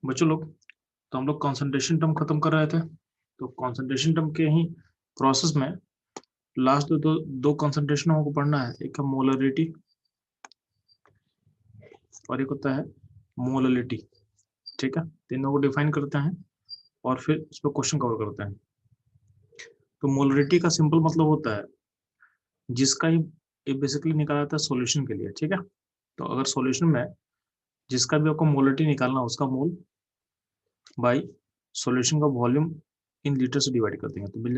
बच्चों लोग, तो हम लोग कॉन्सेंट्रेशन टर्म खत्म कर रहे थे। तो कॉन्सेंट्रेशन टर्म के ही प्रोसेस में लास्ट दो कॉन्सेंट्रेशन हमको पढ़ना है। एक है मोलरिटी और एक होता है मोललिटी। ठीक है, तीनों को डिफाइन करते हैं और फिर उस पर क्वेश्चन कवर करते हैं। तो मोलरिटी का सिंपल मतलब होता है जिसका ही ये बेसिकली निकाला जाता है सॉल्यूशन के लिए। ठीक है, तो अगर सॉल्यूशन में जिसका भी आपको मोलरिटी निकालना उसका मोल बाई सॉल्यूशन का वॉल्यूम इन लीटर से डिवाइड कर देंगे तो मिल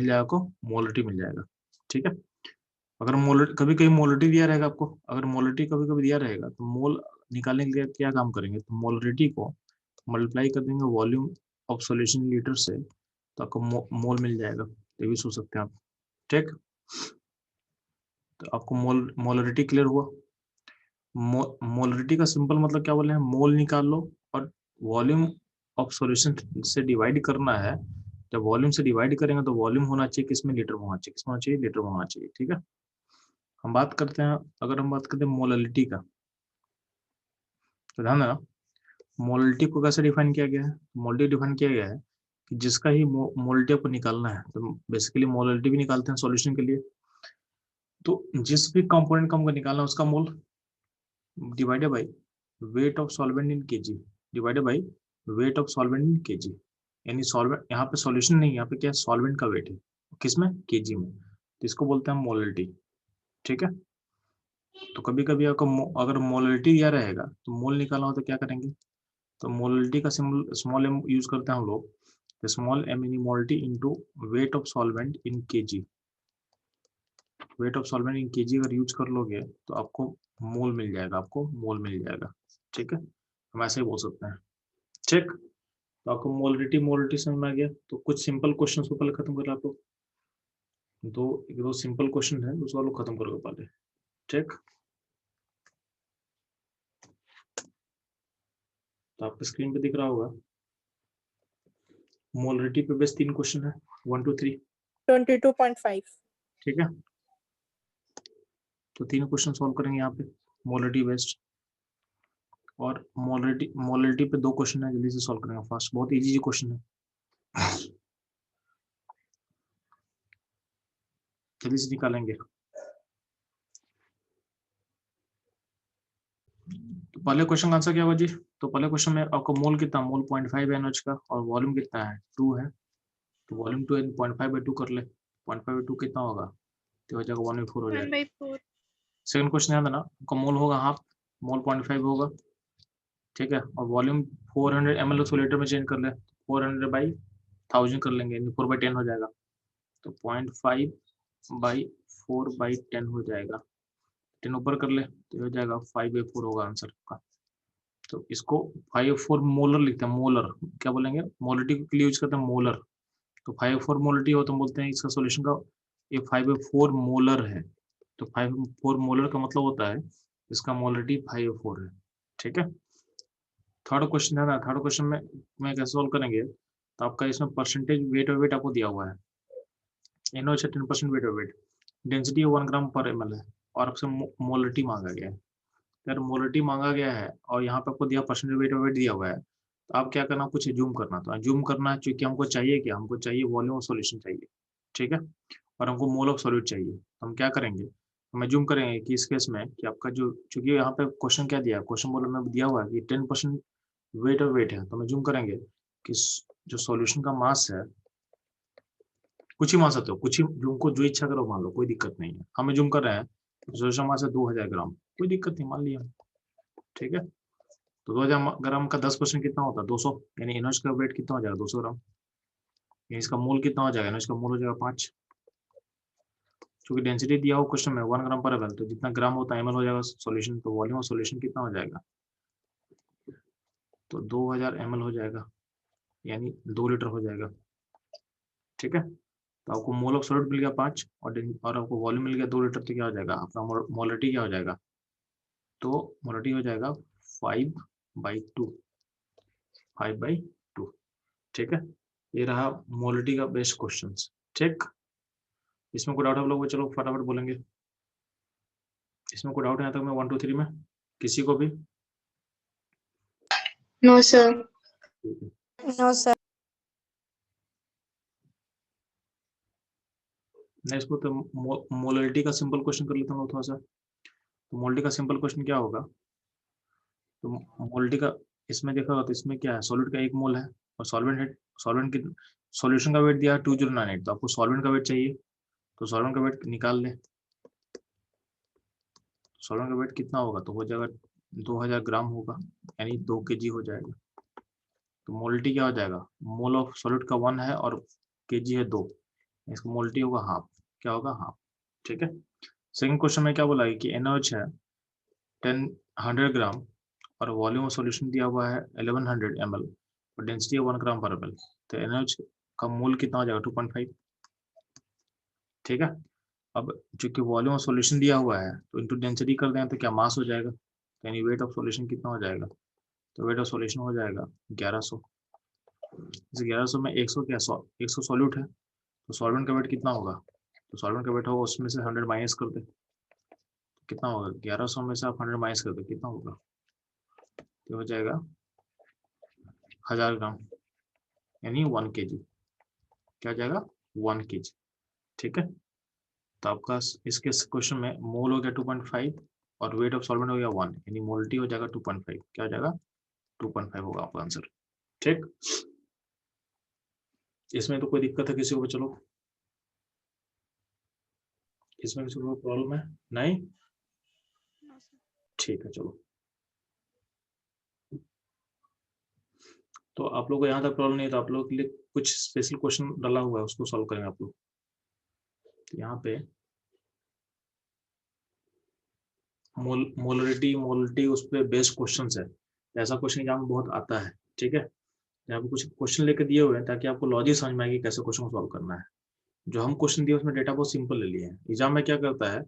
जाएगा आपको मोलरिटी मिल जाएगा। ठीक है, अगर मोलरिटी कभी कभी मोलरिटी दिया रहेगा आपको, अगर मोलरिटी कभी कभी दिया रहेगा तो मोल निकालने के लिए क्या काम करेंगे, तो मोलरिटी को मल्टीप्लाई कर देंगे वॉल्यूम ऑफ सॉल्यूशन लीटर से, तो आपको मोल मिल जाएगा। ये भी सोच सकते हैं आप। ठीक, तो आपको मोलरिटी क्लियर हुआ। मोलरिटी का सिंपल मतलब क्या बोले हैं, मोल निकाल लो और वॉल्यूम ऑफ सॉल्यूशन से डिवाइड करना है। जब वॉल्यूम से डिवाइड करेंगे तो वॉल्यूम होना चाहिए किसमें, लीटर में होना चाहिए। किसमें होना चाहिए, लीटर में होना चाहिए। ठीक है, हम बात करते हैं, अगर हम बात करते हैं मोलरिटी का, तो ध्यान देना मोलरिटी को कैसे डिफाइन किया गया है। मोलरिटी डिफाइन किया गया है कि जिसका ही मोलरिटी आपको निकालना है, तो बेसिकली मोलरिटी भी निकालते हैं सॉल्यूशन के लिए। तो जिस भी कंपोनेंट का हमको निकालना है उसका मोल divided by weight of solvent in KG, divided by weight of solvent in KG. यानी सॉल्वेंट, यहाँ पे सॉल्यूशन नहीं, यहाँ पे क्या है, सॉल्वेंट का वेट है किसमें, केजी में। तो इसको बोलते हैं मोलरिटी। ठीक है, तो कभी कभी आपको अगर मोलरिटी दिया रहेगा तो मोल निकालना हो तो क्या करेंगे, तो मोलरिटी का सिंबल स्मॉल एम यूज करते हैं हम लोग। तो स्मॉल एम यानी molarity into weight of solvent in KG. Weight of solvent in KG अगर यूज कर लोगे तो आपको मोल मिल जाएगा, आपको मोल मिल जाएगा। ठीक है, हम ऐसे ही बोल सकते हैं। ठीक, तो आपको मोलरिटी मोलरिटी समझ में आ गया। तो कुछ सिंपल क्वेश्चन को पहले खत्म कर, आपको दो सिंपल क्वेश्चन है उसको लोग खत्म करोगे पहले। ठीक, तो आपके स्क्रीन पे दिख रहा होगा मोलरिटी पे बेस 3 क्वेश्चन है, 1 2 3। 22.5। ठीक है, तो 3 क्वेश्चन सॉल्व करेंगे यहाँ पे मोलरिटी बेस्ड। और मोलरिटी पे 2 क्वेश्चन है, जल्दी से सॉल्व करेंगे फास्ट, बहुत इजी क्वेश्चन है, जल्दी से निकालेंगे। तो पहले क्वेश्चन का आंसर क्या होगा जी, तो पहले क्वेश्चन में आपको मोल कितना, मोल 0.5 है एनएच का, और वॉल्यूम कितना है 2 है। तो वॉल्यूम 2 है, 0.5/2 कर ले, 0.5/2 कितना होगा, तो हो जाएगा 1/4 हो जाएगा। 1/4। सेकंड क्वेश्चन याद है ना, आपका मोल होगा हाफ, मोल 0.5 होगा। ठीक है, और वॉल्यूम 400 ml उसको लीटर में चेंज कर ले, 400/1000 कर लेंगे, 4/10 हो जाएगा। तो 0.5/4/10 हो जाएगा, 10 ऊपर कर ले तो हो जाएगा 5/4 होगा आंसर का। तो इसको 5/4 मोलर लिखते हैं, मोलर क्या बोलेंगे, मोलरिटी के लिए यूज करते हैं मोलर। तो 5/4 मोलरिटी हो तो बोलते हैं इसका सोल्यूशन का ये 5/4 मोलर है। तो 5/4 मोलर का मतलब होता है इसका मोलरिटी 5/4 है। ठीक है, थर्ड क्वेश्चन है ना, थर्ड क्वेश्चन में कैसे सोल्व करेंगे, तो आपका इसमें परसेंटेज वेट और वेट आपको दिया हुआ है, NaOH 10% वेट और वेट, डेंसिटी 1 ग्राम पर ml है, और आपसे मोलरिटी मांगा गया है। अगर मोलरिटी मांगा गया है और यहाँ पे आपको दिया परसेंटेज वेट और वेट दिया हुआ है, तो आप क्या करना, कुछ जूम करना। तो जूम करना है क्योंकि हमको चाहिए क्या, हमको चाहिए वॉल्यूम ऑफ सॉल्यूशन चाहिए। ठीक है, और हमको मोल ऑफ सॉल्यूट चाहिए। तो हम क्या करेंगे, हमें जूम करेंगे कि इस केस में कि आपका जो, चूंकि यहाँ पे क्वेश्चन क्या दिया है, क्वेश्चन बोलो में दिया हुआ है कि 10% वेट और वेट है, तो मैं जूम करेंगे कि जो सॉल्यूशन का मास है, कुछ ही मान सकते हो, कुछ ही जूम को जो इच्छा करो मान लो, कोई दिक्कत नहीं है। हमें जूम कर रहे हैं, सॉल्यूशन मास है 2000 ग्राम, कोई दिक्कत नहीं, मान लिया। ठीक है, तो 2000 ग्राम का 10% कितना होता है, 200, यानी NaOH का वेट कितना हो जाएगा, 200 ग्राम। यानी इसका मोल कितना हो जाएगा, NaOH का मोल हो जाएगा 5। क्योंकि डेंसिटी दिया हो क्वेश्चन में 1 ग्राम पर ml, तो जितना ग्राम होता है ml हो जाएगा सॉल्यूशन, तो वॉल्यूम ऑफ सॉल्यूशन कितना हो जाएगा, तो 2000 ml हो जाएगा, यानी 2 लीटर हो जाएगा। ठीक है, तो आपको मोल ऑफ सॉल्यूट मिल गया 5, और आपको वॉल्यूम मिल गया 2 लीटर, तो क्या हो जाएगा आपका मोलरिटी क्या हो जाएगा, तो मोलरिटी हो जाएगा 5/2, 5/2। ठीक है, ये रहा मोलरिटी का बेस्ट क्वेश्चन। ठीक, इसमें कोई डाउट आप लोग, चलो फटाफट बोलेंगे, इसमें कोई डाउट है तो मैं 1 2 3 में किसी को भी। No sir. ठीक है, No, sir. नेक्स्ट को तो मोलरिटी का सिंपल क्वेश्चन कर लेता हूँ थोड़ा सा। तो मोलरिटी का सिंपल क्वेश्चन क्या होगा, तो मोलरिटी का इसमें देखा होगा तो इसमें क्या है, सॉलिड का 1 मोल है और सॉल्वेंट है, सॉल्वेंट की सॉल्यूशन का वेट दिया है 2098, तो आपको सॉल्वेंट का वेट चाहिए, तो सॉल्वेंट का वेट निकाल ले। सॉल्वेंट का वेट कितना होगा, तो हो जाएगा 2000 ग्राम होगा, यानी 2 kg हो जाएगा। तो मोलरिटी क्या हो जाएगा, मोल ऑफ सॉलिड का 1 है और केजी है 2, इसका मोलरिटी होगा हाफ, क्या होगा हाफ। ठीक है, सेकंड क्वेश्चन में क्या बोला है कि NaOH है 100 ग्राम और वॉल्यूम ऑफ सॉल्यूशन दिया हुआ है 1100 ml और डेंसिटी है 1 ग्राम पर ml, तो NaOH का मोल कितना हो जाएगा 2.5। ठीक है, अब चूंकि वॉल्यूम ऑफ सॉल्यूशन दिया हुआ है तो इनटू डेंसिटी कर दें तो क्या मास हो जाएगा, यानी वेट ऑफ सॉल्यूशन कितना हो जाएगा, तो वेट ऑफ सॉल्यूशन हो जाएगा 1100। इस 1100 में 100 क्या 100 सॉल्यूट है, तो सॉल्वेंट का वेट कितना होगा, तो सॉल्वेंट का वेट होगा उसमें से 100 माइनस कर दे, कितना होगा 1100 में से आप 100 माइनस कर दे कितना होगा, तो हो जाएगा 1000 ग्राम, यानी 1 kg, क्या हो जाएगा 1 kg। ठीक है, तो आपका इसके क्वेश्चन में मोल हो गया 2.5 और वेट ऑफ सॉल्वेंट हो गया 1, यानी मोलरिटी हो जाएगा 2.5, क्या हो जाएगा 2.5 होगा आपका आंसर। ठीक, इसमें तो कोई दिक्कत है किसी को, चलो इसमें किसी को प्रॉब्लम है नहीं, ठीक है चलो। तो आप लोग को यहाँ तक प्रॉब्लम नहीं है तो आप लोग के लिए कुछ स्पेशल क्वेश्चन डाला हुआ है उसको सॉल्व करेंगे आप लोग। तो यहाँ पे मोलरिटी उस पर बेस्ड क्वेश्चन है, ऐसा क्वेश्चन एग्जाम में बहुत आता है। ठीक है, यहाँ पे कुछ क्वेश्चन लेकर दिए हुए हैं ताकि आपको लॉजिक समझ में आएगी कैसे क्वेश्चन को सॉल्व करना है। जो हम क्वेश्चन दिए उसमें डेटा बहुत सिंपल ले लिए हैं, एग्जाम में क्या करता है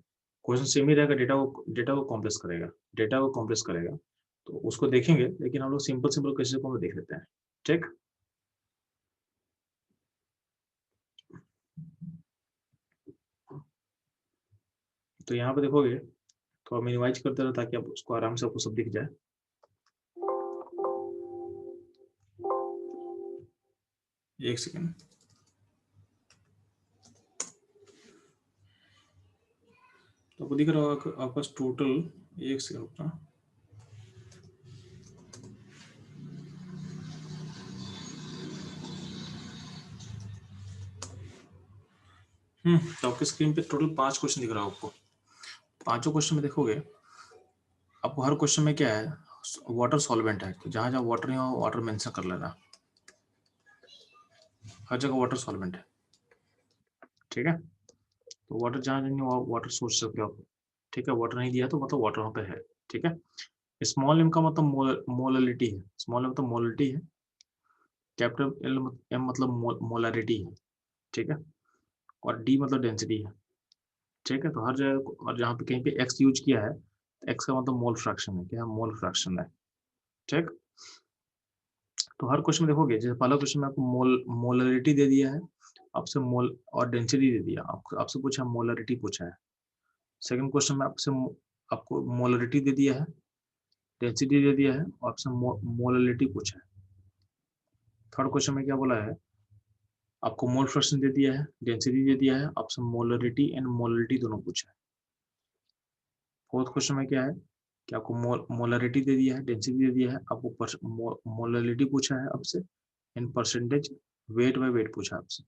क्वेश्चन सेम ही रहेगा, डेटा को कॉम्प्लेक्स करेगा, तो उसको देखेंगे, लेकिन हम लोग सिंपल सिंपल क्वेश्चन को देख लेते हैं। ठीक, तो यहाँ पे देखोगे तो मिनिमाइज करते रहो ताकि आप उसको आराम से आपको सब दिख जाए। एक सेकेंड, तो आपको दिख रहा होगा आपके पास टोटल, एक सेकेंड रुकना, तो आपके स्क्रीन पे टोटल 5 क्वेश्चन दिख रहा है आपको। 5 क्वेश्चन में देखोगे आपको हर क्वेश्चन में क्या है, वाटर सॉल्वेंट है, तो जहां जहां वाटर नहीं हो वाटर मेंशन कर लेना, हर जगह वाटर सॉल्वेंट है। ठीक है, तो वाटर जहां नहीं हो वाटर सोच सकते हो आप। ठीक है, वाटर नहीं दिया तो मतलब वाटर वहां पे है। ठीक है, स्मॉल एम का मतलब मोलरिटी है, स्मॉल एम तो मोलरिटी है, कैपिटल एम मतलब मोलरिटी है। ठीक है, और डी मतलब डेंसिटी है। ठीक है, तो हर जगह और जहाँ पे कहीं पे एक्स यूज किया है, एक्स का मतलब मोल फ्रैक्शन है, क्या मोल फ्रैक्शन है। ठीक, तो हर क्वेश्चन में देखोगे जैसे पहला क्वेश्चन में आपको मोलरिटी दे दिया है, आपसे मोल और डेंसिटी दे दिया, आपसे पूछा मोलरिटी पूछा है। सेकंड क्वेश्चन में आपको मोलरिटी दे दिया है, डेंसिटी दे दिया है और आपसे मोलरिटी पूछा है। थर्ड क्वेश्चन में क्या बोला है, आपको मोल फ्रैक्शन दे दिया है, डेंसिटी दे दिया है, आपसे मोलरिटी एंड मोलरिटी दोनों पूछा है। फोर्थ क्वेश्चन में क्या है कि आपको मोलरिटी दे दिया है, डेंसिटी दे दिया है, आपको मोलरिटी पूछा है आपसे and percentage weight by weight पूछा है आपसे।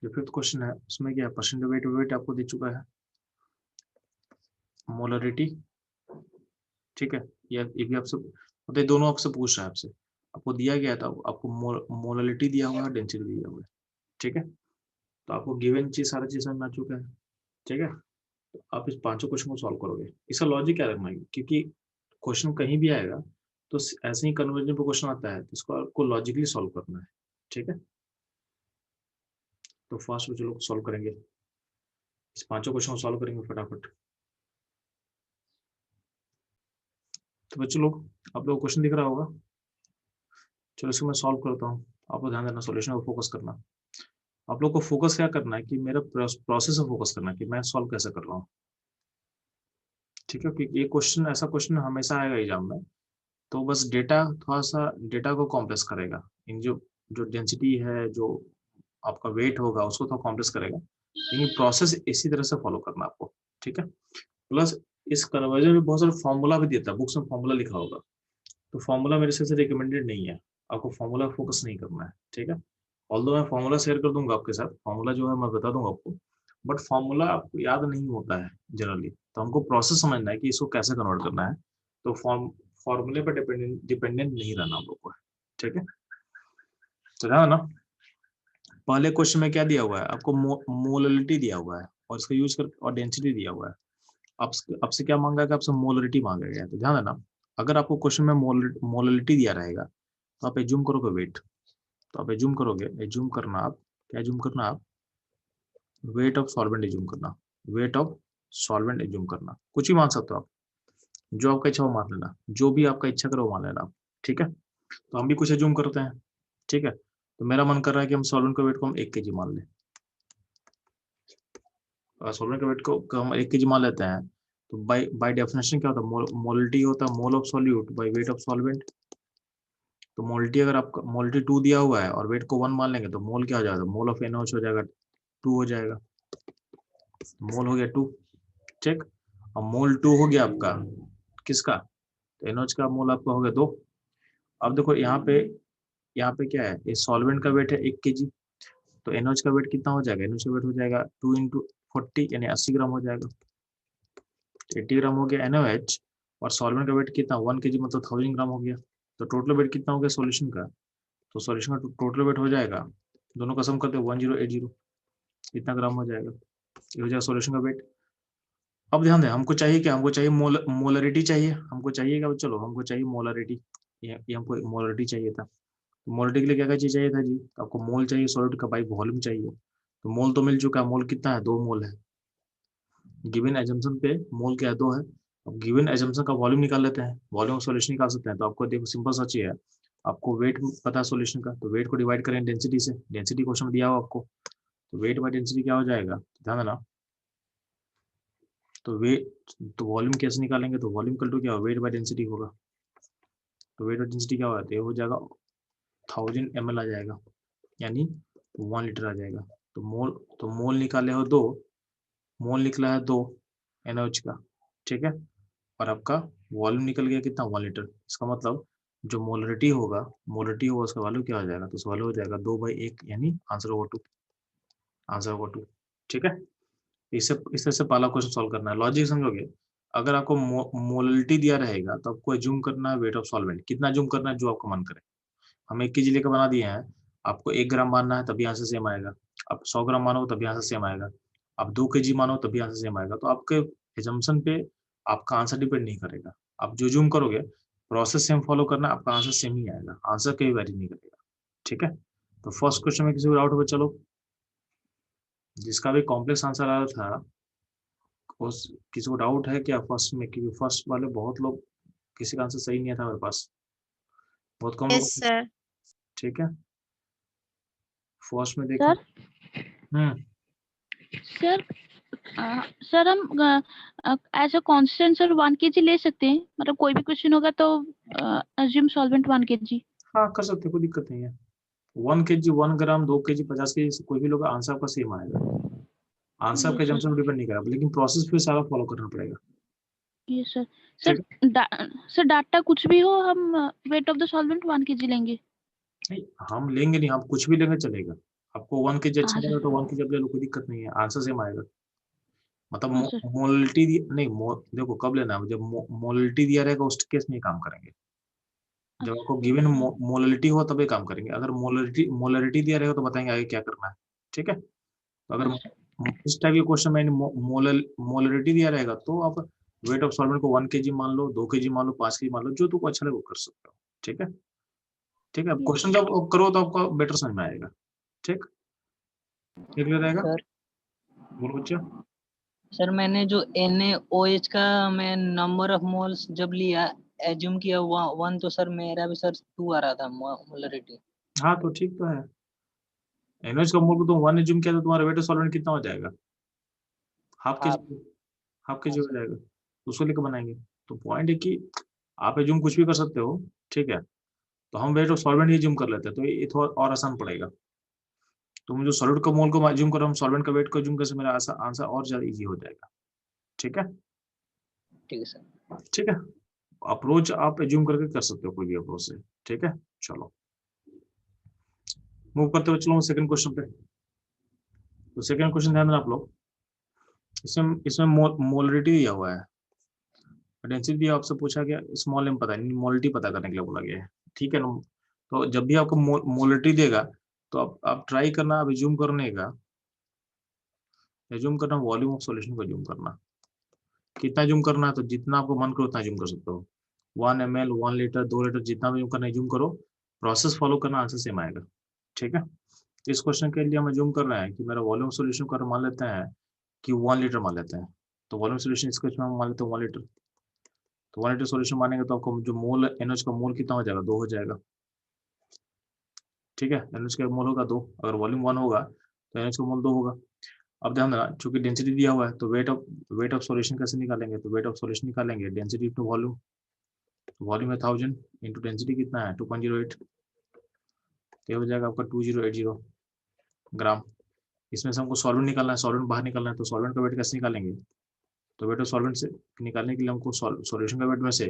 जो फिफ्थ क्वेश्चन है उसमें क्या है, परसेंटेज वेट बाय वेट आपको दे चुका है, मोलरिटी। ठीक है, ये भी आपसे मतलब दोनों आपसे पूछ रहा है, आपको दिया गया था, आपको मोलरिटी दिया हुआ है, डेंसिटी दिया हुआ है। ठीक है, तो आपको गिवन चीज सारा चीज समझ में आ चुका है। ठीक है, तो आप इस 5 क्वेश्चन को सॉल्व करोगे। इसका लॉजिक क्या रखना है, क्योंकि क्वेश्चन कहीं भी आएगा तो ऐसे ही कन्वर्जन पे क्वेश्चन आता है तो इसको आपको लॉजिकली सॉल्व करना है। ठीक है, तो फास्ट बच्चे लोग सॉल्व करेंगे, इस 5 क्वेश्चन को सॉल्व करेंगे फटाफट। तो बच्चों लोग आप लोग क्वेश्चन दिख रहा होगा, चलो इसको मैं सॉल्व करता हूँ, आप लोग ध्यान देना, सोल्यूशन पर फोकस करना। आप लोग को फोकस क्या करना है कि मेरा प्रोसेस पर फोकस करना है कि मैं सॉल्व कैसे कर रहा हूँ। ठीक है, क्योंकि ये क्वेश्चन ऐसा क्वेश्चन हमेशा आएगा एग्जाम में तो बस डेटा थोड़ा सा डेटा को कॉम्प्लेक्स करेगा, इन जो जो डेंसिटी है, जो आपका वेट होगा उसको थोड़ा कॉम्प्लेक्स करेगा, लेकिन प्रोसेस इसी तरह से फॉलो करना आपको, ठीक है। प्लस इस कन्वर्जन में बहुत सारा फॉर्मूला भी देता है, बुक्स में फॉर्मूला लिखा होगा, तो फॉर्मूला मेरे से रिकमेंडेड नहीं है, आपको फॉर्मूला फोकस नहीं करना है, ठीक है। ऑल्दो मैं फॉर्मूला शेयर कर दूंगा आपके साथ, फॉर्मूला जो है मैं बता दूंगा आपको, बट फॉर्मूला आपको याद नहीं होता है जनरली, तो हमको प्रोसेस समझना है कि इसको कैसे कन्वर्ट करना है, तो फॉर्मूले पर डिपेंडेंट नहीं रहना हम लोग को, ठीक है। तो ध्यान ना, पहले क्वेश्चन में क्या दिया हुआ है आपको, मोलरिटी दिया हुआ है और इसका यूज कर और डेंसिटी दिया हुआ है, आपसे क्या मांगा गया, आपसे मोलरिटी मांगा गया है, तो ध्यान देना, अगर आपको क्वेश्चन में मोलरिटी दिया रहेगा तो आप एज्यूम करोगे वेट, तो आप एज्यूम करोगे, एज्यूम करना आप क्या एज्यूम करना, आप वेट ऑफ सॉल्वेंट एज्यूम करना, वेट ऑफ सॉल्वेंट एज्यूम करना, कुछ ही मान सकते हो आप, जो आपका इच्छा हो मान लेना, जो भी आपका इच्छा करो वो मान लेना आप, ठीक है। तो हम भी कुछ एज्यूम करते हैं, ठीक है। तो मेरा मन कर रहा है कि हम सॉल्वेंट का वेट को हम 1 kg मान लें, सॉल्वेंट का वेट को हम 1 kg मान लेते हैं, तो बाय डेफिनेशन क्या होता है, मोलिटी होता है mole of solute by weight of solvent, तो मोलिटी अगर आपका मोलिटी 2 दिया हुआ है और वेट को 1 मान लेंगे तो मोल क्या हो जाएगा, मोल ऑफ NaOH हो जाएगा 2 हो जाएगा, मोल हो गया 2, ठीक। और मोल 2 हो गया आपका किसका, तो NaOH का मोल आपका हो गया 2। अब देखो यहाँ पे क्या है, इस सॉल्वेंट का वेट है 1 kg, तो NaOH का वेट कितना हो जाएगा, NaOH का वेट हो जाएगा 2 × 40 यानी 80 ग्राम हो जाएगा, 80 ग्राम हो गया NaOH, और सॉल्वेंट का वेट कितना 1 kg मतलब 1000 ग्राम हो गया, तो टोटल वेट कितना हो गया सॉल्यूशन का, तो सॉल्यूशन का टोटल वेट हो जाएगा, दोनों का सम करते हैं 1080, इतना ग्राम हो जाएगा, ये हो जाएगा सॉल्यूशन का वेट। अब ध्यान दें, हमको चाहिए क्या, हमको चाहिए मोलरिटी चाहिए, हमको चाहिए क्या, चलो हमको चाहिए मोलरिटी, ये हमको मोलरिटी चाहिए था, तो मोलरिटी के लिए क्या क्या चीज चाहिए था जी, तो आपको मोल चाहिए सॉलिड का, बाई वॉल्यूम चाहिए, तो मोल तो मिल चुका है, मोल कितना है 2 मोल है, गिवन एजम्पशन पे मोल क्या है 2 है, अब गिवन एजम्पशन का वॉल्यूम निकाल लेते हैं, वॉल्यूम सॉल्यूशन निकाल सकते हैं, तो आपको देखो सिंपल सा चीज है, आपको वेट पता है सॉल्यूशन का, तो वेट को डिवाइड करें डेंसिटी से, डेंसिटी क्वेश्चन में दिया हुआ आपको, तो वेट बाय डेंसिटी क्या हो जाएगा, ध्यान देना, तो वेट तो वॉल्यूम कैसे निकालेंगे, तो वॉल्यूम इक्वल टू क्या होगा, वेट बाय डेंसिटी होगा, तो वेट बाय डेंसिटी क्या होगा, तो ये हो जाएगा 1000 ml आ जाएगा, यानी 1 लीटर आ जाएगा, तो मोल निकाले हो 2, मोल निकला है 2 NaOH का, ठीक है, और आपका वॉल्यूम निकल गया कितना 1 लीटर, इसका मतलब जो मोलरिटी होगा उसका वैल्यू क्या हो जाएगा, तो उसका वैल्यू हो जाएगा 2/1, यानी आंसर होगा 2, आंसर होगा 2, ठीक है। इससे इस तरह से पहला क्वेश्चन सॉल्व करना है, लॉजिक समझोगे, अगर आपको मोलरिटी दिया रहेगा तो आपको एज्यूम करना है वेट ऑफ सॉल्वेंट, कितना एज्यूम करना है जो आपका मन करे, हम 1 kg लेकर बना दिए हैं, आपको 1 ग्राम मानना है तभी आंसर सेम आएगा, आप 100 ग्राम मानो तभी आंसर सेम आएगा, आप 2 kg मानो तभी आंसर सेम आएगा, तो आपके एजम्पशन पे आपका आंसर डिपेंड नहीं करेगा, आप जो जूम करोगे प्रोसेस सेम फॉलो करना, आपका आंसर सेम ही आएगा, आंसर कभी वेरी नहीं करेगा, ठीक है। तो फर्स्ट क्वेश्चन में किसी को डाउट हो चलो, जिसका भी कॉम्प्लेक्स आंसर आ रहा था उस किसी को डाउट है क्या फर्स्ट में, क्योंकि फर्स्ट वाले बहुत लोग किसी का आंसर सही नहीं था मेरे पास, बहुत कम Yes, लोग, sir. ठीक है। फर्स्ट में देखा, सर हम्म सर सर हम as a constant sir 1 kg ले सकते हैं, मतलब कोई भी क्वेश्चन होगा तो अज्यूम सॉल्वेंट 1 kg। हाँ कर सकते, कोई दिक्कत नहीं है, 1 kg 1 ग्राम 2 kg 50 kg कोई भी लोग आंसर आपका सेम आएगा, आंसर आपके यस सर, जंक्शन पर डिपेंड नहीं करेगा, लेकिन प्रोसेस फिर सारा फॉलो करना पड़ेगा, यस सर। ठीक सर है। सर डाटा कुछ भी हो, हम weight of the solvent 1 kg लेंगे। नहीं हम लेंगे नहीं, हम कुछ भी लेंगे चलेगा, आपको 1 kg अच्छा हाँ लगा सर, तो 1 kg आप ले लो, कोई दिक्कत नहीं है, आंसर सेम आएगा, मतलब हाँ सर, मोलिटी नहीं देखो कब लेना है, जब मोलिटी दिया रहेगा उस केस में ही काम करेंगे, जब आपको गिवन मोलरिटी हो तभी काम करेंगे, अगर मोलरिटी दिया रहेगा तो बताएंगे आगे क्या करना है, ठीक है। तो अगर हाँ सर। इस टाइप के क्वेश्चन में मोलरिटी दिया रहेगा तो आप वेट ऑफ सॉल्वेंट को 1 kg मान लो, 2 kg मान लो, 5 kg मान लो, जो तुमको अच्छा लगे वो कर सकते हो, ठीक है, ठीक है। यस क्वेश्चन जब करो तो आपको बेटर समझ में आएगा, ठीक, क्लियर रहेगा, सर बोलो बच्चा। सर मैंने जो NaOH का मैं नंबर ऑफ मोल्स जब लिया एज्यूम किया 1, तो सर मेरा भी सर 2 आ रहा था मोलरिटी। हाँ तो ठीक तो है, NaOH का मोल को तुम 1 एज्यूम किया तो तुम्हारा वेट ऑफ सॉल्वेंट कितना हो जाएगा, हाफ के हाँ जी, हाफ के हाँ जी हो सर। जाएगा, उसको लेकर बनाएंगे, तो पॉइंट है कि आप एज्यूम कुछ भी कर सकते हो, ठीक है। तो हम weight of solvent he assume कर लेते हैं, तो ये थोड़ा और आसान पड़ेगा। तो हम जो सॉलिड का मोल को एज्यूम कर रहे हैं, हम सॉल्वेंट का वेट को एज्यूम करने से मेरा आंसर और ज्यादा इजी हो जाएगा, ठीक है। ठीक है सर। ठीक है, अप्रोच आप एज्यूम करके कर सकते हो कोई भी अप्रोच से, ठीक है। चलो मूव करते हुए चलो सेकंड क्वेश्चन पे। तो सेकंड क्वेश्चन ध्यान देना आप लोग, इसमें इसमें मोलरिटी दिया हुआ है, डेंसिटी दिया, आपसे पूछा गया स्मॉल एम पता नहीं, मोलरिटी पता करने के लिए बोला गया है, ठीक है ना। तो जब भी आपको मोलरिटी देगा तो आप ट्राई करना, आप एज्यूम करने का, एज्यूम करना वॉल्यूम ऑफ सॉल्यूशन को एज्यूम करना। कितना एज्यूम करना है, तो जितना आपको मन करो उतना एज्यूम कर सकते हो, 1 ml 1 लीटर 2 लीटर जितना भी एज्यूम करना एज्यूम करो, प्रोसेस फॉलो करना, आंसर सेम आएगा, ठीक है। इस क्वेश्चन के लिए हम एज्यूम कर रहे हैं कि मेरा वॉल्यूम सॉल्यूशन का मान लेते हैं कि 1 लीटर मान लेते हैं। तो वॉल्यूम सॉल्यूशन इसके में हम मान लेते हैं 1 लीटर। तो 1 लीटर सॉल्यूशन मानेंगे तो आपको जो मोल NH का मोल कितना हो जाएगा, 2 हो जाएगा, ठीक है। NH का मोल होगा 2, अगर वॉल्यूम 1 होगा तो NH का मोल 2 होगा। अब ध्यान देना, चूंकि डेंसिटी दिया हुआ है तो वेट ऑफ सॉल्यूशन कैसे निकालेंगे, तो वेट ऑफ सॉल्यूशन निकालेंगे डेंसिटी टू वॉल्यूम, वॉल्यूम है 1000 इंटू डेंसिटी कितना है 2.08, तो हो जाएगा आपका 2080 ग्राम। इसमें से हमको सॉल्वेंट निकालना है, सॉल्वेंट बाहर निकालना है, तो सॉल्वेंट का वेट कैसे निकालेंगे, तो वेट ऑफ सॉल्वेंट से निकालने के लिए हमको सॉल्यूशन का वेट में से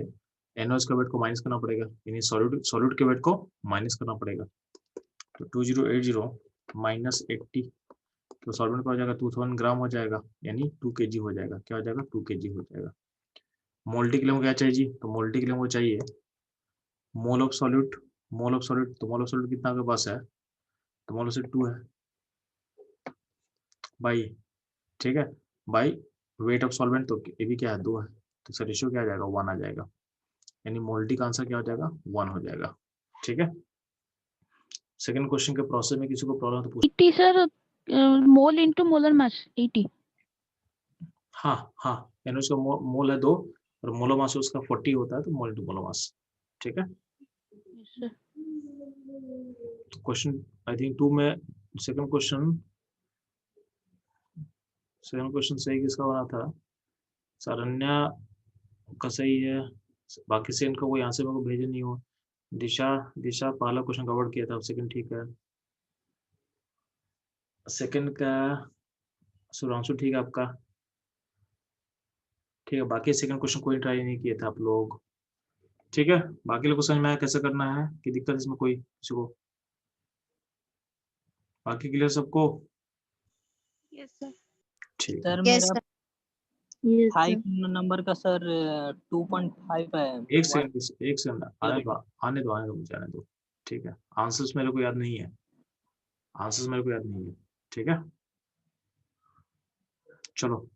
NOH का वेट को माइनस करना पड़ेगा, यानी सॉल्यूट के वेट को माइनस करना पड़ेगा। तो 2080 माइनस 80, तो सॉल्वेंट का हो जाएगा 2000 ग्राम हो जाएगा, यानी 2 kg हो जाएगा, क्या हो जाएगा 2 kg हो जाएगा। मोल्टी के लिए क्या चाहिए जी, तो मोल्टी के लिए हमको चाहिए mole of solute, mole of solute, तो मोल ऑफ सॉल्यूट कितना आपके पास है, तो मोल ऑफ सॉल्यूट 2 है बाई, ठीक है, बाई वेट ऑफ सॉल्वेंट, तो ये भी क्या है 2 है, तो इसका रेशियो क्या आ जाएगा 1 आ जाएगा, यानी मोल्टी का आंसर क्या हो जाएगा 1 हो जाएगा, ठीक है। सेकंड क्वेश्चन के प्रोसेस में किसी को प्रॉब्लम तो पूछ। 80 सर, मोल इनटू मोलर मास 80। हाँ हाँ, यानी उसका मोल है 2 और मोलर मास उसका 40 होता है, तो मोल इनटू मोलर मास, ठीक है। सर क्वेश्चन आई थिंक 2 में सेकंड क्वेश्चन सही किसका बना था, सरन्या का सही है, बाकी से इनका कोई आंसर मेरे को भेजे नहीं हो। दिशा दिशा पहला क्वेश्चन कवर किया था, सेकंड ठीक है, सेकंड का सुरांशु ठीक है आपका, ठीक है। बाकी सेकंड क्वेश्चन कोई ट्राई नहीं किए थे आप लोग, ठीक है। बाकी लोग को समझ में आया कैसे करना है, कि दिक्कत इसमें कोई किसी को, बाकी क्लियर सबको, Yes, sir. ठीक है। सर Yes, मेरा sir. Yes, 5 नंबर का सर 2.5 है। एक सेकंड आने दो मुझे आने दो, ठीक है। आंसर्स मेरे को याद नहीं है, आंसर्स मेरे को याद नहीं है, ठीक है। चलो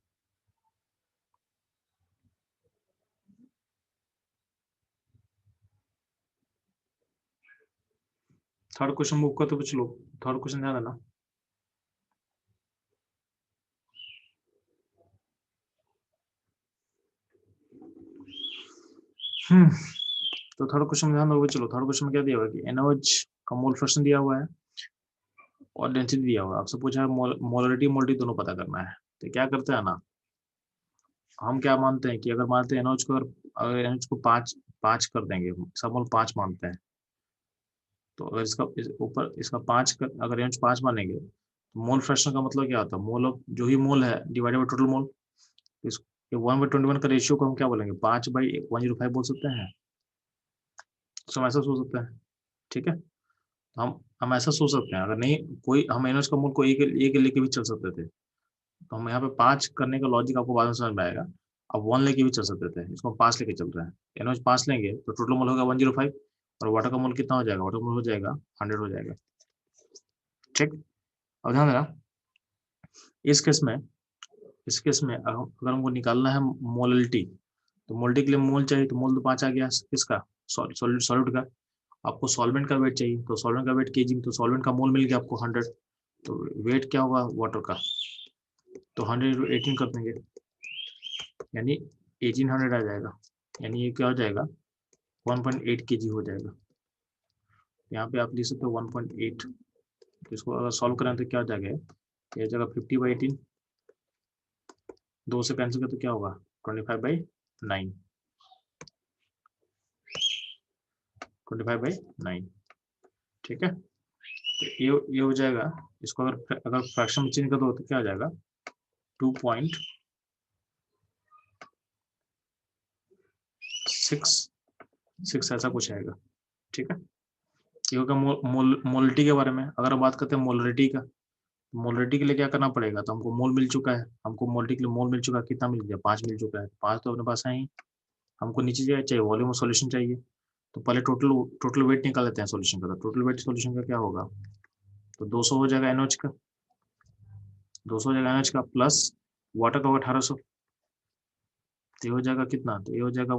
थर्ड क्वेश्चन मूव करते हुए चलो, थर्ड क्वेश्चन ध्यान देना। तो थर्ड क्वेश्चन में ध्यान दोगे, चलो थर्ड क्वेश्चन में क्या दिया हुआ है कि NOH का मोल फ्रैक्शन दिया हुआ है और डेंसिटी दिया हुआ है, आपसे पूछा है मोलरिटी मोलरिटी दोनों पता करना है। तो क्या करते हैं ना, हम क्या मानते हैं कि अगर मानते हैं NOH को, अगर NOH को 5 कर देंगे, सब मोल 5 मानते हैं, तो अगर इसका ऊपर इसका 5 अगर NOH 5 मानेंगे तो मोल फ्रैक्शन का मतलब क्या होता है, मोल ऑफ जो ही मोल है डिवाइडेड बाई टोटल मोल, इस 1/21 का रेशियो को हम क्या बोलेंगे 5/105 बोल सकते हैं, तो हम ऐसा सोच सकते हैं, ठीक है। हम ऐसा सोच सकते हैं, अगर नहीं कोई हम NOH का मोल को एक लेके भी चल सकते थे, तो हम यहाँ पे 5 करने का लॉजिक आपको बाद में समझ में आएगा। अब 1 लेके भी चल सकते थे, इसको हम 5 लेके चल रहे हैं, NOH 5 लेंगे तो टोटल मोल होगा 105 और वाटर का मोल कितना हो जाएगा, वाटर मोल हो जाएगा 100 हो जाएगा, ठीक। अब ध्यान देना, इस केस में अगर हमको निकालना है मोलरिटी, तो मोलरिटी के लिए मोल चाहिए, तो मोल तो 5 आ गया किसका, सॉल्यूट का। आपको सॉल्वेंट का वेट चाहिए, तो सॉल्वेंट का वेट केजी में, तो सॉल्वेंट का मोल मिल गया आपको 100, तो वेट क्या होगा वाटर का, तो 100 × 18 कर देंगे, यानी 1800 आ जाएगा, यानी ये क्या हो जाएगा 1.8 kg हो जाएगा। यहाँ पे आप लिख सकते हो 1.8, इसको अगर सॉल्व करें तो क्या हो जाएगा, ये जगह 50/18, 2 से कैंसिल कर तो क्या होगा 25/9, 25/9, ठीक है। तो ये हो जाएगा, इसको अगर फ्रैक्शन में चेंज कर दो तो क्या हो जाएगा, 2.66 ऐसा कुछ आएगा, ठीक है। ये होगा मोलरिटी के बारे में। अगर बात करते हैं मोलरिटी का, मोलरिटी के लिए क्या करना पड़ेगा, तो हमको मोल मिल चुका है, हमको मोलरिटी के लिए मोल मिल चुका है, कितना मिल गया, 5 मिल चुका है, 5 तो अपने पास है ही। हमको नीचे चाहिए वॉल्यूम ऑफ सॉल्यूशन चाहिए, तो पहले टोटल वेट निकाल लेते हैं सॉल्यूशन का। तो टोटल वेट सॉल्यूशन का क्या होगा, तो 200 हो जाएगा NaOH का, 200 हो जाएगा NaOH का, प्लस वाटर का 1800, तो ये हो जाएगा कितना, तो ये हो जाएगा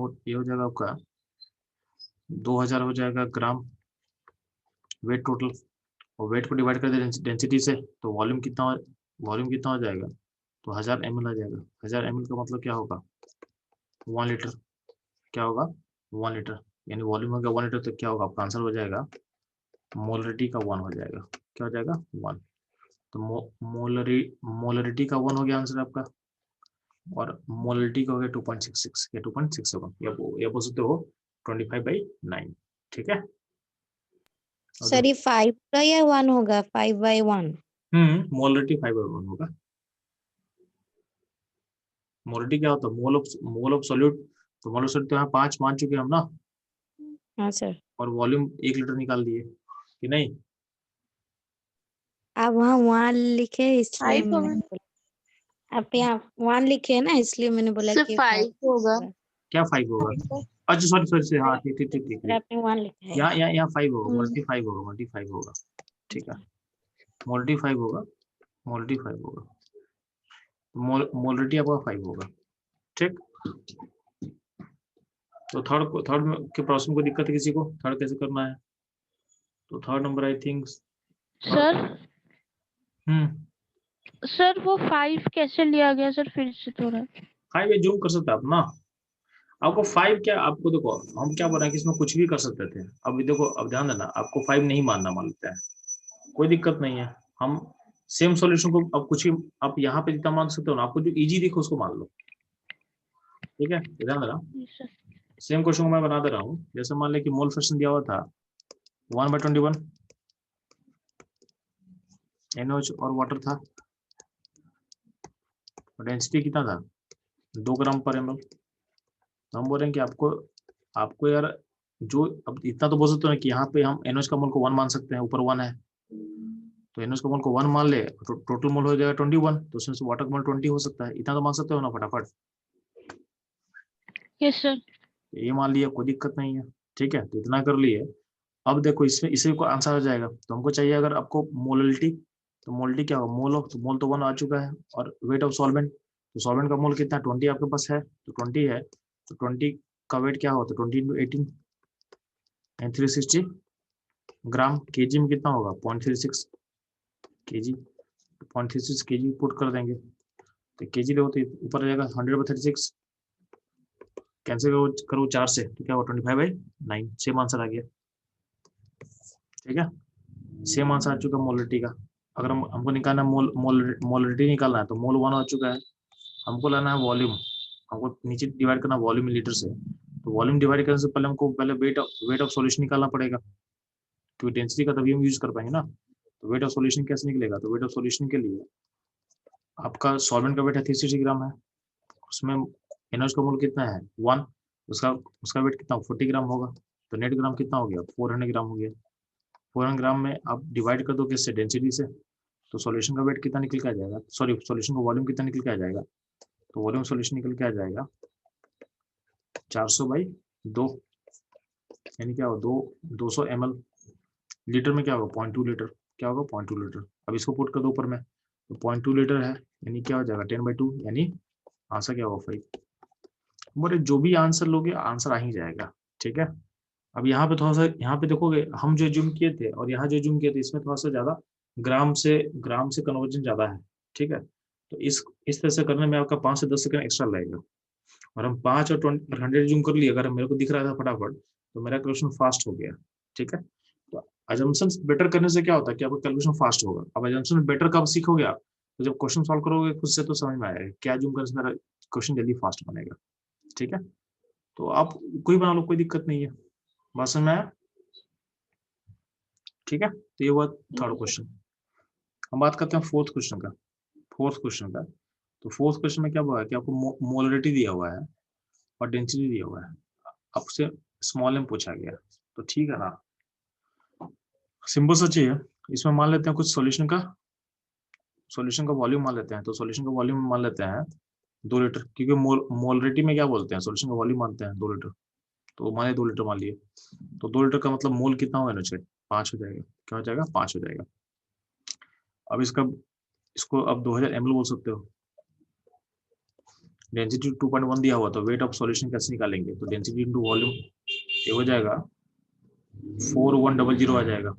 आपका 2000 हो जाएगा ग्राम वेट टोटल। और वेट को डिवाइड कर दे डेंसिटी से, तो वॉल्यूम कितना हो जाएगा, तो 1000 ml आ जाएगा। 1000 ml का मतलब क्या होगा, 1 लीटर, क्या होगा 1 लीटर, यानी वॉल्यूम हो गया 1 लीटर, तो क्या होगा आपका आंसर हो जाएगा मोलरिटी का 1 हो जाएगा, क्या हो जाएगा 1। तो मोलरिटी का 1 हो गया आंसर आपका, और मोलरिटी का हो गया 2.66 या 2.67, या बोल सकते हो 25/9, ठीक है। सर ये 5 का या 1 होगा, 5/1? मोलरिटी 5/1 होगा। मोलरिटी क्या होता है, मोल ऑफ सॉल्यूट, तो मोल ऑफ सॉल्यूट तो यहाँ 5 मान चुके हम ना, हाँ सर। और वॉल्यूम 1 लीटर निकाल दिए कि नहीं। आप वहाँ 1 लिखे इसलिए 5 मैंने होगा। बोला। आप यहाँ 1 लिखे है ना, इसलिए मैंने बोला सर कि 5 होगा। क्या 5 होगा, अच्छा सॉरी, हाँ ठीक, सर आपने 1 लिखा है। यहाँ 5 होगा, हम्म। मोलरिटी 5 होगा, ठीक है, मोलरिटी 5 होगा, मोलरिटी आपका 5 होगा, ठीक। तो थर्ड के प्रश्न को दिक्कत है किसी को, थर्ड कैसे करना है, तो third number I think sir वो 5 कैसे लिया गया सर, फिर से थोड़ा। 5 ये जूम कर सकते हैं आप ना, आपको 5 क्या, आपको देखो हम क्या बोल रहे हैं कि इसमें कुछ भी कर सकते थे। अब देखो, अब ध्यान देना, आपको 5 नहीं मानना मान लेते हैं, कोई दिक्कत नहीं है, हम सेम सॉल्यूशन को अब कुछ ही आप यहाँ पे जितना मान सकते हो ना, आपको जो इजी दिखो उसको मान लो, ठीक है। ध्यान देना, सेम क्वेश्चन को मैं बना दे रहा हूँ। जैसे मान ले कि मोल फ्रैक्शन दिया हुआ था 1/21, NaOH और वाटर था, डेंसिटी कितना था 2 ग्राम पर ml। तो हम बोल रहे हैं कि आपको यार जो, अब इतना तो बोल सकते हो ना कि यहाँ पे हम NaOH का मोल को 1 मान सकते हैं, ऊपर 1 है, तो NaOH का मोल को 1 मान ले, तो टोटल मोल हो जाएगा 21, तो उसमें से वाटर का मोल 20 हो सकता है, इतना तो मान सकते हो ना फटाफट। Yes sir. ये मान लिया, कोई दिक्कत नहीं है, ठीक है, तो इतना कर लिए। अब देखो इसमें इसे को आंसर आ जाएगा, तो हमको चाहिए अगर आपको मोलरिटी, तो मोलरिटी क्या होगा, मोल तो 1 आ चुका है, और वेट ऑफ सॉल्वेंट, तो सॉल्वेंट का मोल कितना 20 आपके पास है, तो 20 है, तो 20 का वेट क्या होता है 20 × 18 एंड 360 ग्राम। केजी में कितना होगा 0.36 केजी, 0.36 केजी पुट कर देंगे, तो केजी देखो तो ऊपर आ जाएगा 100/36, कैंसिल करो 4 से, तो क्या होगा 25/9, सेम आंसर आ गया, ठीक है, सेम आंसर आ चुका मोलरिटी का। अगर हमको निकालना मोलरिटी निकालना है, तो मोल 1 आ चुका है, हमको लाना है वॉल्यूम, हमको नीचे डिवाइड करना वॉल्यूम लीटर से, तो वॉल्यूम डिवाइड करने से पहले हमको पहले वेट ऑफ सॉल्यूशन निकालना पड़ेगा, क्योंकि डेंसिटी का तभी हम यूज कर पाएंगे ना। तो वेट ऑफ सॉल्यूशन कैसे निकलेगा, तो वेट ऑफ सॉल्यूशन के लिए आपका सॉल्वेंट का वेट है 360 ग्राम है, उसमें NaOH का मोल कितना है 1, उसका वेट कितना 40 ग्राम होगा, तो नेट ग्राम कितना हो गया 400 ग्राम हो गया। 400 ग्राम में आप डिवाइड कर दो किससे, डेंसिटी से, तो सॉल्यूशन का वेट कितना निकल के आ जाएगा, सॉरी सॉल्यूशन का वॉल्यूम कितना निकल के आ जाएगा, तो वॉल्यूम सॉल्यूशन निकल के आ जाएगा 400/2, यानी क्या होगा 200 ml, लीटर में क्या होगा 0.2 लीटर, क्या होगा 0.2 लीटर। अब इसको पुट कर दो ऊपर में, तो 0.2 लीटर है, यानी क्या हो जाएगा 10/2, यानी आंसर क्या होगा 5। बोले जो भी आंसर लोगे आंसर आ ही जाएगा, ठीक है। अब यहाँ पे थोड़ा सा, यहाँ पे देखोगे हम जो जूम किए थे और यहाँ जो जूम किए थे, इसमें थोड़ा सा ज्यादा ग्राम से कन्वर्जन ज्यादा है, ठीक है। तो इस तरह से करने में आपका 5 से 10 सेकंड एक्स्ट्रा लगेगा, और हम 5 और 100 जूम कर लिए, अगर मेरे को दिख रहा था फटाफट, तो मेरा कैलकुलेशन फास्ट हो गया, ठीक है। तो अजम्पशन बेटर करने से क्या होता है कि आपका कैलकुलेशन फास्ट होगा। अब अजम्पशन बेटर कब सीखोगे आप, तो जब क्वेश्चन सॉल्व करोगे खुद से, तो समझ में आएगा क्या जूम करने से मेरा क्वेश्चन जल्दी फास्ट बनेगा, ठीक है। तो आप कोई बना लो, कोई दिक्कत नहीं है, बात समझ में आया। ठीक है, तो ये हुआ थर्ड क्वेश्चन। हम बात करते हैं फोर्थ क्वेश्चन का। तो फोर्थ क्वेश्चन में क्या हुआ है कि आपको मोलरिटी दिया हुआ है और डेंसिटी दिया हुआ है, आपसे स्मॉल m पूछा गया। तो ठीक है ना, सिंपल सा चाहिए। इसमें मान लेते हैं कुछ सॉल्यूशन का वॉल्यूम मान लेते हैं। तो सॉल्यूशन का वॉल्यूम मान लेते हैं 2 लीटर, क्योंकि मोलरिटी में क्या बोलते हैं, सॉल्यूशन का वॉल्यूम मानते हैं 2 लीटर। तो माने 2 लीटर मान लिए, तो 2 लीटर का मतलब मोल कितना होगा NaOH? 5 हो जाएगा। क्या हो जाएगा? 5 हो जाएगा। अब इसको अब 2000 ml बोल सकते हो। डेंसिटी 2.1 दिया हुआ, तो वेट ऑफ सॉल्यूशन कैसे निकालेंगे? तो डेंसिटी इनटू वॉल्यूम, ये हो जाएगा 4100 आ जाएगा।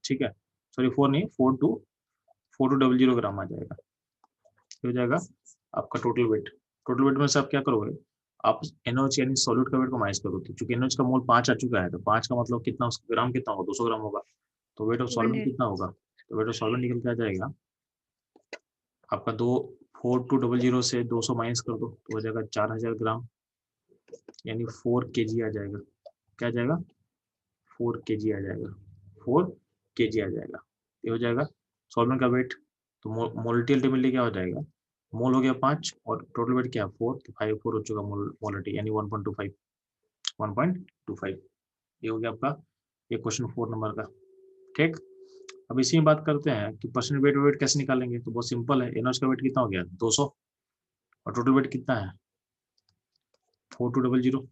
ठीक है, सॉरी 4 नहीं, 4200 ग्राम आ जाएगा। ये हो जाएगा आपका टोटल वेट। टोटल वेट में से आप क्या करोगे, आप NaOH यानी सॉल्यूट का वेट को माइनस करो। तो चूंकि NaOH का मोल 5 आ चुका है, तो 5 का मतलब कितना, उसका ग्राम कितना होगा? 200 ग्राम होगा। तो वेट ऑफ सॉल्वेंट कितना होगा? तो वेट ऑफ सॉल्वेंट निकल के आ जाएगा आपका 4200 से 200 माइनस कर दो, तो हो जाएगा 4000 ग्राम, यानी 4 kg आ जाएगा। क्या आ जाएगा? 4 kg आ जाएगा। 4 kg आ जाएगा। ये हो जाएगा सॉल्वेंट का वेट। तो मोलिटी अल्टीमेटली क्या हो जाएगा, मोल हो गया 5 और टोटल वेट क्या है 4, तो 5 4 हो चुका मोलिटी, यानी 1.25। ये हो गया आपका ये क्वेश्चन 4 नंबर का। ठीक, अब इसी में बात करते हैं कि परसेंट वेट कैसे निकालेंगे। तो बहुत सिंपल है, NaOH का वेट कितना हो गया 200 और टोटल वेट कितना है 4200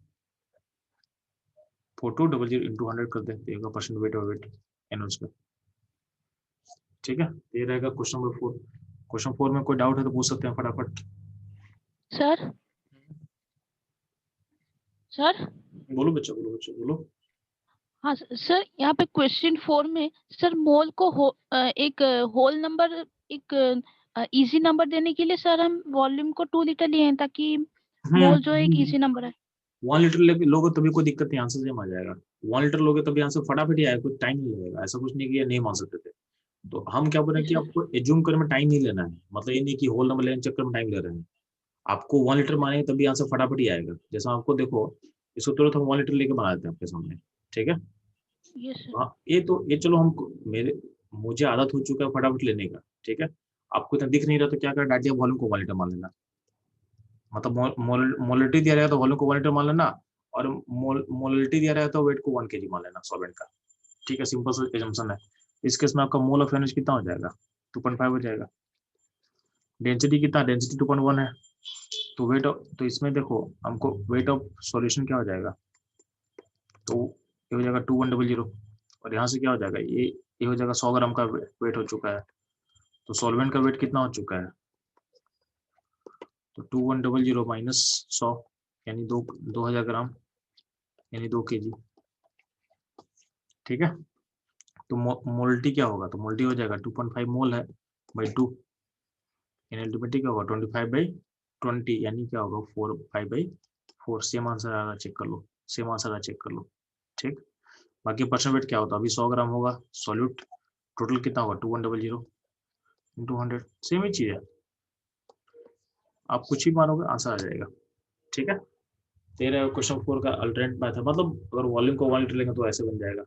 into 100 कर देते हैं परसेंट वेट NaOH का। ठीक है, ये रहेगा क्वेश्चन नंबर 4। क्वेश्चन 4 में कोई डाउट है तो पूछ सकते हैं फटाफट। सर बोलो बच्चा, बोलो। हाँ सर, यहाँ पे क्वेश्चन 4 में सर मोल को एक होल नंबर, एक इजी नंबर देने के लिए सर हम वॉल्यूम को 2 लीटर लिए हैं, ताकि मोल जो एक इजी नंबर है। 1 लीटर लोगे तभी कोई दिक्कत नहीं, आंसर सेम आ जाएगा। 1 लीटर लोगे तभी आंसर फटाफट ही आएगा, कुछ टाइम नहीं लगेगा। ऐसा कुछ नहीं कि ये नहीं मान सकते थे। तो हम क्या बोल रहे हैं कि आपको एज्यूम करने में टाइम नहीं लेना है, मतलब ये नहीं कि होल नंबर लेने चक्कर में टाइम ले रहे हैं। आपको 1 लीटर मानेंगे तभी आंसर फटाफट ही आएगा। जैसा आपको देखो, इसको तुरंत हम 1 लीटर लेके बना देते हैं आपके सामने। ठीक है, हाँ, ये चलो हम मुझे आदत हो चुका है फटाफट लेने का। ठीक है, आपको इतना दिख नहीं रहा तो क्या कर डायरेक्ट वॉल्यूम को 1 लीटर मान लेना। मतलब मोलिटी दिया रहेगा तो वॉल्यूम को 1 लीटर मान लेना, और मोलिटी दिया रहेगा तो वेट को 1 kg मान लेना सॉल्वेंट का। ठीक है, सिंपल सा एजम्पशन है। इस केस में आपका मोल ऑफ NaOH कितना हो जाएगा 2.5 हो जाएगा। डेंसिटी कितना, डेंसिटी 2.1 है। तो वेट तो इसमें देखो हमको वेट ऑफ सॉल्यूशन क्या हो जाएगा, तो ये हो जाएगा 2100, और यहाँ से क्या हो जाएगा, ये हो जाएगा 100 ग्राम का वेट हो चुका है। तो सॉल्वेंट का वेट कितना हो चुका है, तो 2100 माइनस 100 यानी 2000 ग्राम, यानी 2 kg। ठीक है, तो मोल्टी क्या होगा, तो मोल्टी हो जाएगा 2.5 मोल है बाई 2, यानी अल्टीमेटली क्या होगा 25/20, यानी क्या होगा 5/4। सेम आंसर आ रहा, चेक कर लो, सेम आंसर आ रहा, चेक कर लो। ठीक, बाकी परसेंट वेट क्या होता है, अभी 100 ग्राम होगा सॉल्यूट, टोटल कितना होगा 2100 इंटू 100, सेम ही चीज है। आप कुछ ही मानोगे आंसर आ जाएगा। ठीक है, तेरा क्वेश्चन 4 का अल्टरनेट मैथड, मतलब अगर वॉल्यूम को 1 लीटर लेंगे तो ऐसे बन जाएगा।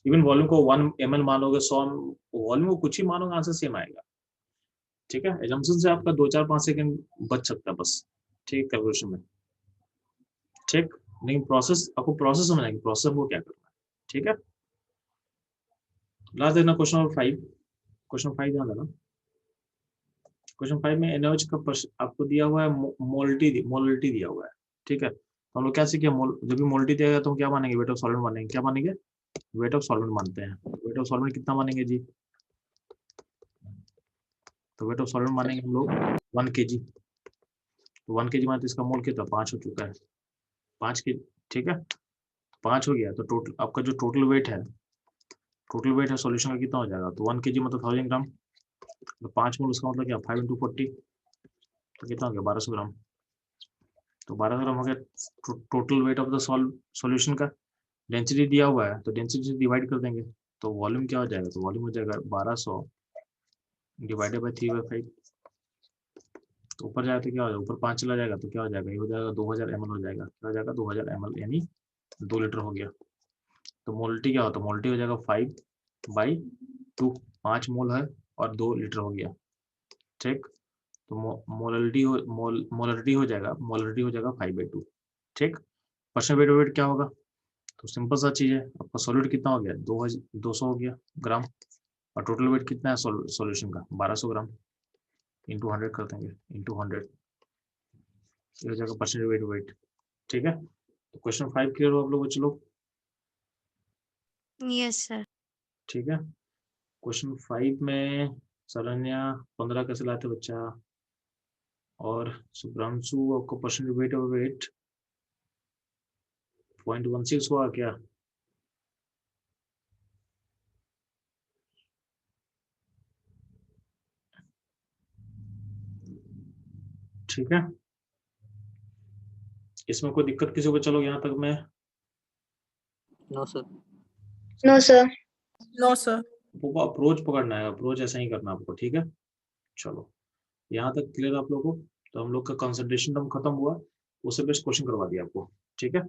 इवन वॉल्यूम को 1 ml मानोगे, 100 वॉल्यूम को कुछ ही मानोगे, आंसर सेम आएगा। ठीक है, एजम्पशन से आपका 2-4-5 सेकंड बच सकता है बस। ठीक, कैलकुलेशन में। ठीक, लेकिन प्रोसेस आपको प्रोसेस समझना है कि प्रोसेस को क्या करना है। ठीक है, लास्ट देखना क्वेश्चन नंबर 5। क्वेश्चन 5 ध्यान देना। क्वेश्चन 5 में NaOH का आपको दिया हुआ है, मोलिटी दिया हुआ है। ठीक है, तो हम लोग क्या सीखे, जब भी मोलिटी दिया गया तो हम क्या मानेंगे, वेट ऑफ सॉल्वेंट मानेंगे। क्या मानेंगे, वेट ऑफ सॉल्वेंट मानते हैं। वेट ऑफ सॉल्वेंट कितना मानेंगे जी, तो वेट ऑफ सॉल्वेंट मानेंगे हम लोग 1 kg। तो 1 kg माने तो इसका मोल कितना 5 हो चुका है, 5 kg। ठीक है, 5 हो गया तो टोटल आपका जो टोटल वेट है सॉल्यूशन का कितना हो जाएगा, तो 1 kg मतलब 1000 ग्राम, तो 5 मोल उसका मतलब क्या 5 into 40, तो कितना हो गया 1200 ग्राम। तो 1200 ग्राम हो गया total weight of the solution का। डेंसिटी दिया हुआ है तो डेंसिटी से डिवाइड कर देंगे, तो वॉल्यूम क्या हो जाएगा, तो वॉल्यूम हो जाएगा 1200 डिवाइडेड बाई 3/5। तो ऊपर जाए तो क्या हो जाएगा, ऊपर 5 चला जाएगा तो क्या हो जाएगा, ये हो जाएगा 2000 ml हो जाएगा। क्या हो जाएगा 2000 ml, यानी 2 लीटर हो गया। तो मोलिटी क्या होता है, मोलिटी हो जाएगा 5/2, 5 मोल है और 2 लीटर हो गया, ठीक। तो मोलरिटी हो जाएगा 5/2, ठीक। परसेंट वेट वेट क्या होगा, तो सिंपल सा चीज है, आपका सॉलिड कितना हो गया 200 हो गया ग्राम, और टोटल वेट कितना है सॉल्यूशन का 1200 ग्राम, इंटू 100 कर देंगे, इंटू 100, ये हो जाएगा परसेंट वेट, ठीक है। तो क्वेश्चन 5 क्लियर हो आप लोगों को, चलो यस सर। ठीक है। क्वेश्चन 5 में सरन्या 15 कैसे लाते बच्चा, और शुभ्रांशु आपको परसेंट वेट 0.16 हुआ क्या, ठीक है। इसमें कोई दिक्कत किसी को, चलो यहाँ तक मैं, no sir. No sir. No sir. आपको अप्रोच पकड़ना है, अप्रोच ऐसा ही करना आपको, ठीक है। चलो यहाँ तक क्लियर आप लोगों को, तो हम लोग का कंसंट्रेशन टर्म खत्म हुआ, उससे बेस्ट क्वेश्चन करवा दिया आपको, ठीक है।